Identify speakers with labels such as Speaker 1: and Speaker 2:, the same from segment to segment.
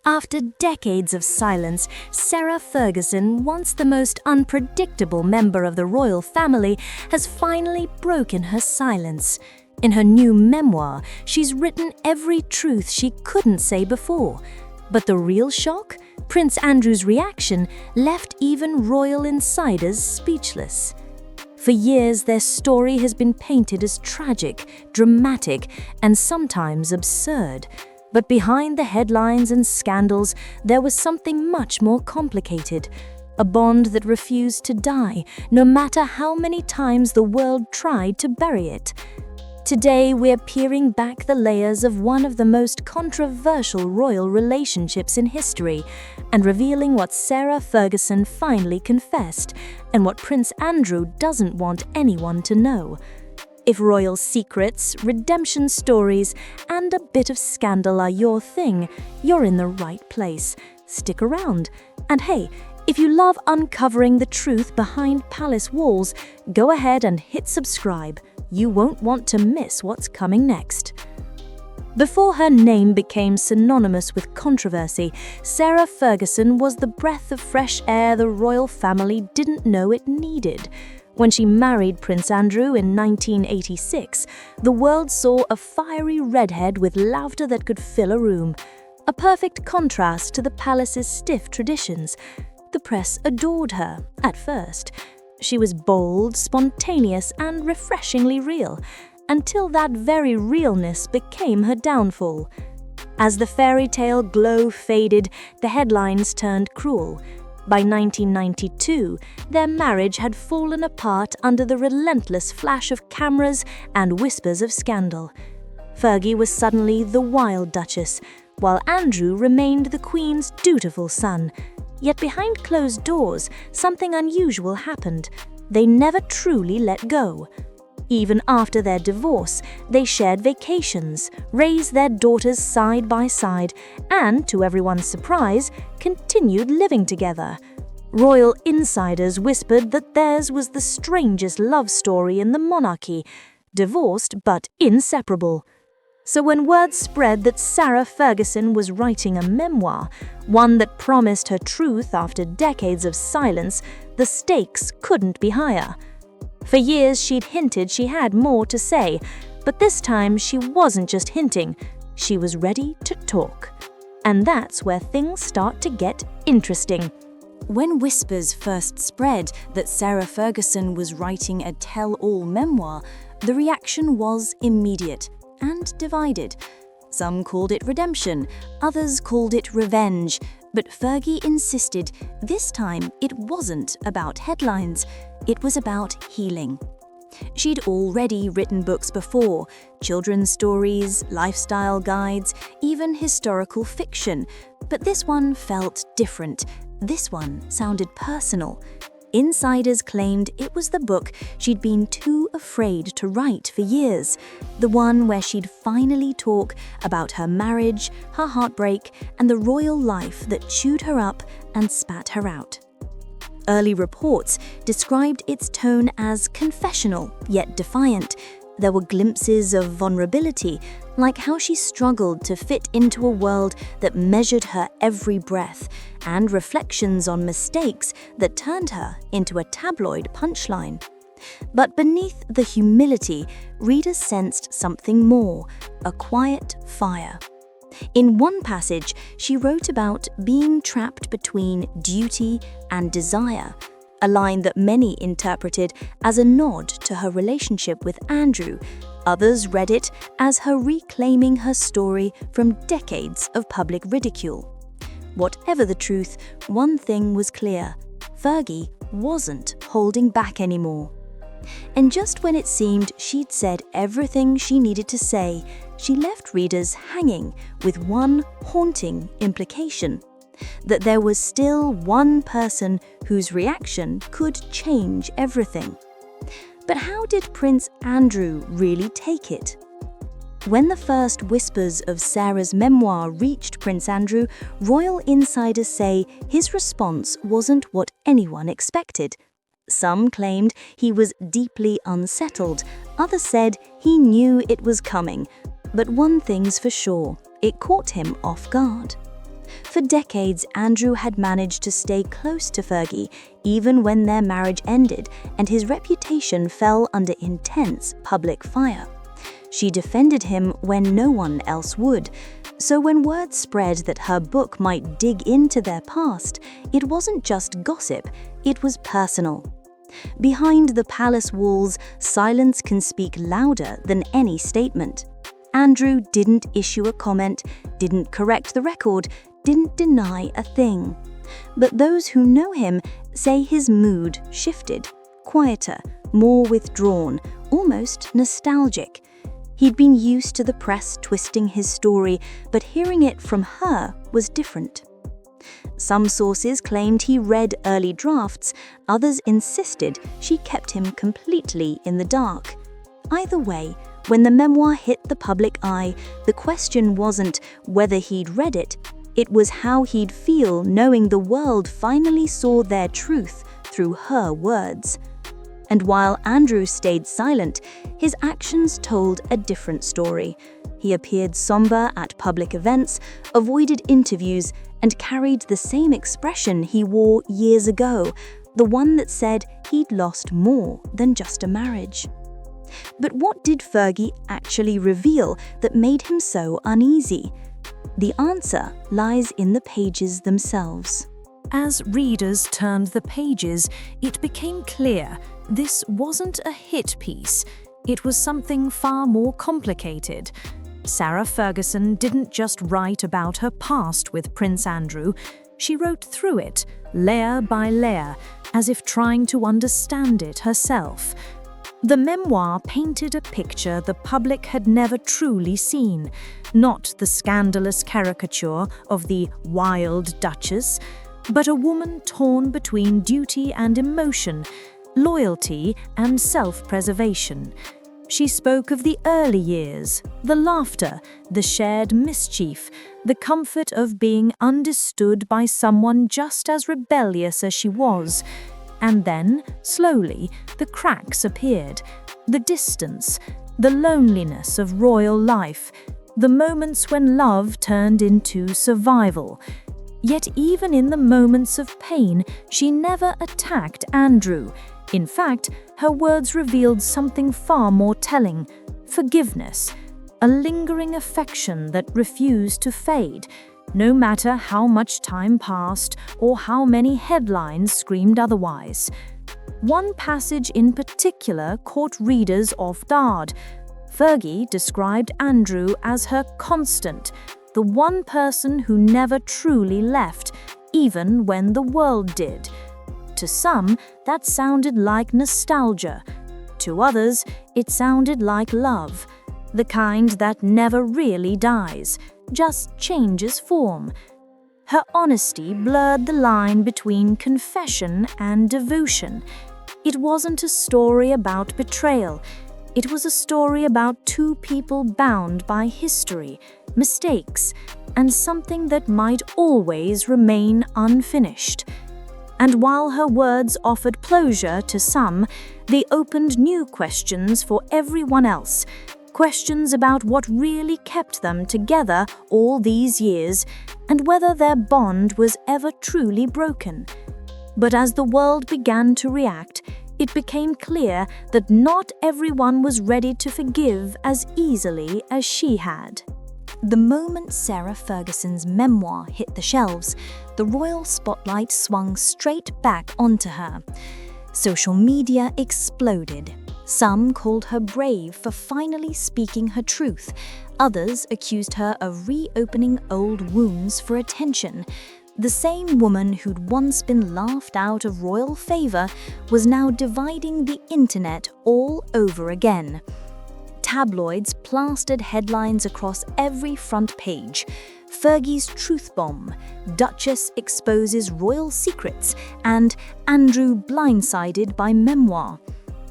Speaker 1: After decades of silence, Sarah Ferguson, once the most unpredictable member of the royal family, has finally broken her silence. In her new memoir, she's written every truth she couldn't say before. But the real shock? Prince Andrew's reaction left even royal insiders speechless. For years, their story has been painted as tragic, dramatic, and sometimes absurd. But behind the headlines and scandals, there was something much more complicated. A bond that refused to die, no matter how many times the world tried to bury it. Today, we're peering back the layers of one of the most controversial royal relationships in history and revealing what Sarah Ferguson finally confessed and what Prince Andrew doesn't want anyone to know. If royal secrets, redemption stories, and a bit of scandal are your thing, you're in the right place. Stick around. And hey, if you love uncovering the truth behind palace walls, go ahead and hit subscribe. You won't want to miss what's coming next. Before her name became synonymous with controversy, Sarah Ferguson was the breath of fresh air the royal family didn't know it needed. When she married Prince Andrew in 1986, the world saw a fiery redhead with laughter that could fill a room. A perfect contrast to the palace's stiff traditions. The press adored her, at first. She was bold, spontaneous, and refreshingly real, until that very realness became her downfall. As the fairy tale glow faded, the headlines turned cruel. By 1992, their marriage had fallen apart under the relentless flash of cameras and whispers of scandal. Fergie was suddenly the wild Duchess, while Andrew remained the Queen's dutiful son. Yet behind closed doors, something unusual happened. They never truly let go. Even after their divorce, they shared vacations, raised their daughters side by side, and, to everyone's surprise, continued living together. Royal insiders whispered that theirs was the strangest love story in the monarchy, divorced but inseparable. So when word spread that Sarah Ferguson was writing a memoir, one that promised her truth after decades of silence, the stakes couldn't be higher. For years, she'd hinted she had more to say, but this time she wasn't just hinting, she was ready to talk. And that's where things start to get interesting.
Speaker 2: When whispers first spread that Sarah Ferguson was writing a tell-all memoir, the reaction was immediate and divided. Some called it redemption, others called it revenge, but Fergie insisted this time it wasn't about headlines, it was about healing. She'd already written books before, children's stories, lifestyle guides, even historical fiction, but this one felt different. This one sounded personal. Insiders claimed it was the book she'd been too afraid to write for years, the one where she'd finally talk about her marriage, her heartbreak, and the royal life that chewed her up and spat her out. Early reports described its tone as confessional, yet defiant. There were glimpses of vulnerability, like how she struggled to fit into a world that measured her every breath, and reflections on mistakes that turned her into a tabloid punchline. But beneath the humility, readers sensed something more, a quiet fire. In one passage, she wrote about being trapped between duty and desire, a line that many interpreted as a nod to her relationship with Andrew. Others read it as her reclaiming her story from decades of public ridicule. Whatever the truth, one thing was clear: Fergie wasn't holding back anymore. And just when it seemed she'd said everything she needed to say, she left readers hanging with one haunting implication: that there was still one person whose reaction could change everything. But how did Prince Andrew really take it? When the first whispers of Sarah's memoir reached Prince Andrew, royal insiders say his response wasn't what anyone expected. Some claimed he was deeply unsettled, others said he knew it was coming. But one thing's for sure, it caught him off guard. For For decades, Andrew had managed to stay close to Fergie, even when their marriage ended and his reputation fell under intense public fire. She defended him when no one else would. So when word spread that her book might dig into their past, it wasn't just gossip, it was personal. Behind the palace walls, silence can speak louder than any statement. Andrew didn't issue a comment, didn't correct the record, didn't deny a thing. But those who know him say his mood shifted, quieter, more withdrawn, almost nostalgic. He'd been used to the press twisting his story, but hearing it from her was different. Some sources claimed he read early drafts, others insisted she kept him completely in the dark. Either way, when the memoir hit the public eye, the question wasn't whether he'd read it, it was how he'd feel knowing the world finally saw their truth through her words. And while Andrew stayed silent, his actions told a different story. He appeared somber at public events, avoided interviews, and carried the same expression he wore years ago, the one that said he'd lost more than just a marriage. But what did Fergie actually reveal that made him so uneasy? The answer lies in the pages themselves.
Speaker 1: As readers turned the pages, it became clear this wasn't a hit piece. It was something far more complicated. Sarah Ferguson didn't just write about her past with Prince Andrew. She wrote through it, layer by layer, as if trying to understand it herself. The memoir painted a picture the public had never truly seen, not the scandalous caricature of the wild Duchess, but a woman torn between duty and emotion, loyalty and self-preservation. She spoke of the early years, the laughter, the shared mischief, the comfort of being understood by someone just as rebellious as she was. And then, slowly, the cracks appeared, the distance, the loneliness of royal life, the moments when love turned into survival. Yet even in the moments of pain, she never attacked Andrew. In fact, her words revealed something far more telling: forgiveness, a lingering affection that refused to fade, no matter how much time passed or how many headlines screamed otherwise. One passage in particular caught readers off guard. Fergie described Andrew as her constant, the one person who never truly left, even when the world did. To some, that sounded like nostalgia. To others, it sounded like love, the kind that never really dies, just changes form. Her honesty blurred the line between confession and devotion. It wasn't a story about betrayal. It was a story about two people bound by history, mistakes, and something that might always remain unfinished. And while her words offered closure to some, they opened new questions for everyone else. Questions about what really kept them together all these years, and whether their bond was ever truly broken. But as the world began to react, it became clear that not everyone was ready to forgive as easily as she had. The moment Sarah Ferguson's memoir hit the shelves, the royal spotlight swung straight back onto her. Social media exploded. Some called her brave for finally speaking her truth. Others accused her of reopening old wounds for attention. The same woman who'd once been laughed out of royal favor was now dividing the internet all over again. Tabloids plastered headlines across every front page. Fergie's truth bomb, Duchess exposes royal secrets, and Andrew blindsided by memoir.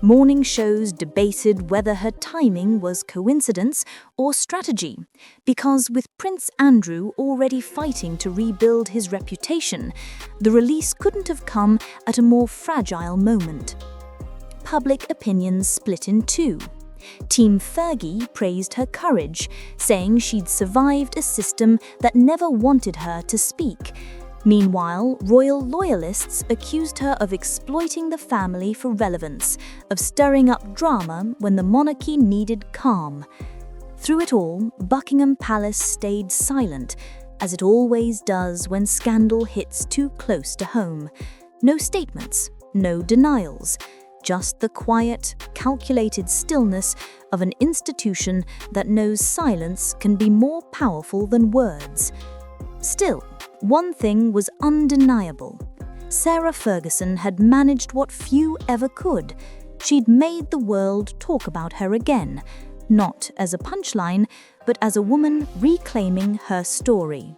Speaker 1: Morning shows debated whether her timing was coincidence or strategy, because with Prince Andrew already fighting to rebuild his reputation, the release couldn't have come at a more fragile moment. Public opinion split in two.
Speaker 2: Team Fergie praised her courage, saying she'd survived a system that never wanted her to speak. Meanwhile, royal loyalists accused her of exploiting the family for relevance, of stirring up drama when the monarchy needed calm. Through it all, Buckingham Palace stayed silent, as it always does when scandal hits too close to home. No statements, no denials, just the quiet, calculated stillness of an institution that knows silence can be more powerful than words. Still, one thing was undeniable. Sarah Ferguson had managed what few ever could. She'd made the world talk about her again, not as a punchline, but as a woman reclaiming her story.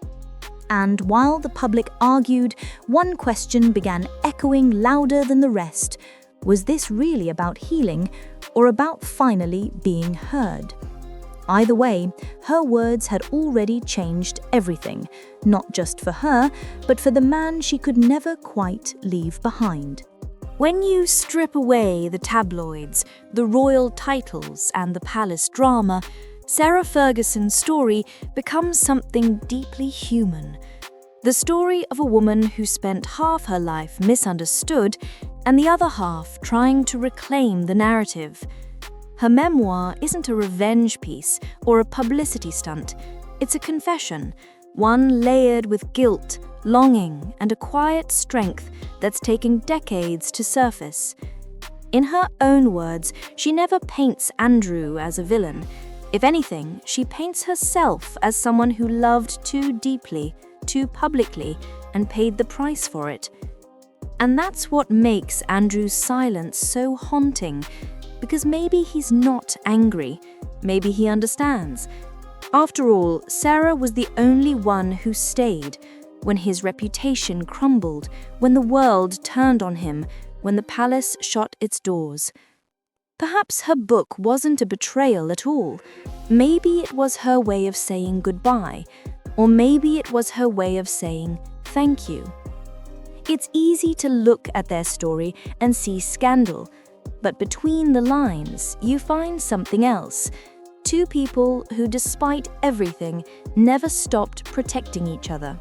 Speaker 2: And while the public argued, one question began echoing louder than the rest. Was this really about healing, or about finally being heard? Either way, her words had already changed everything, not just for her, but for the man she could never quite leave behind.
Speaker 1: When you strip away the tabloids, the royal titles, and the palace drama, Sarah Ferguson's story becomes something deeply human. The story of a woman who spent half her life misunderstood and the other half trying to reclaim the narrative. Her memoir isn't a revenge piece or a publicity stunt. It's a confession, one layered with guilt, longing, and a quiet strength that's taken decades to surface. In her own words, she never paints Andrew as a villain. If anything, she paints herself as someone who loved too deeply, too publicly, and paid the price for it. And that's what makes Andrew's silence so haunting, because maybe he's not angry, maybe he understands. After all, Sarah was the only one who stayed when his reputation crumbled, when the world turned on him, when the palace shut its doors. Perhaps her book wasn't a betrayal at all. Maybe it was her way of saying goodbye, or maybe it was her way of saying thank you. It's easy to look at their story and see scandal, but between the lines, you find something else. Two people who, despite everything, never stopped protecting each other.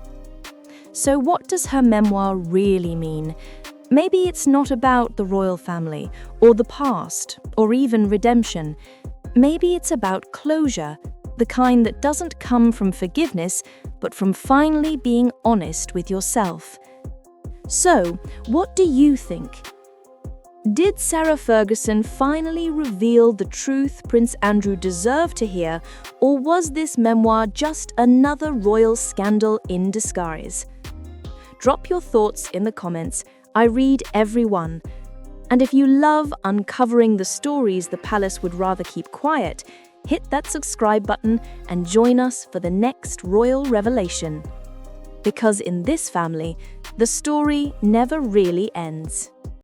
Speaker 1: So what does her memoir really mean? Maybe it's not about the royal family, or the past, or even redemption. Maybe it's about closure, the kind that doesn't come from forgiveness, but from finally being honest with yourself. So, what do you think? Did Sarah Ferguson finally reveal the truth Prince Andrew deserved to hear, or was this memoir just another royal scandal in disguise? Drop your thoughts in the comments. I read every one. And if you love uncovering the stories the palace would rather keep quiet, hit that subscribe button and join us for the next royal revelation. Because in this family, the story never really ends.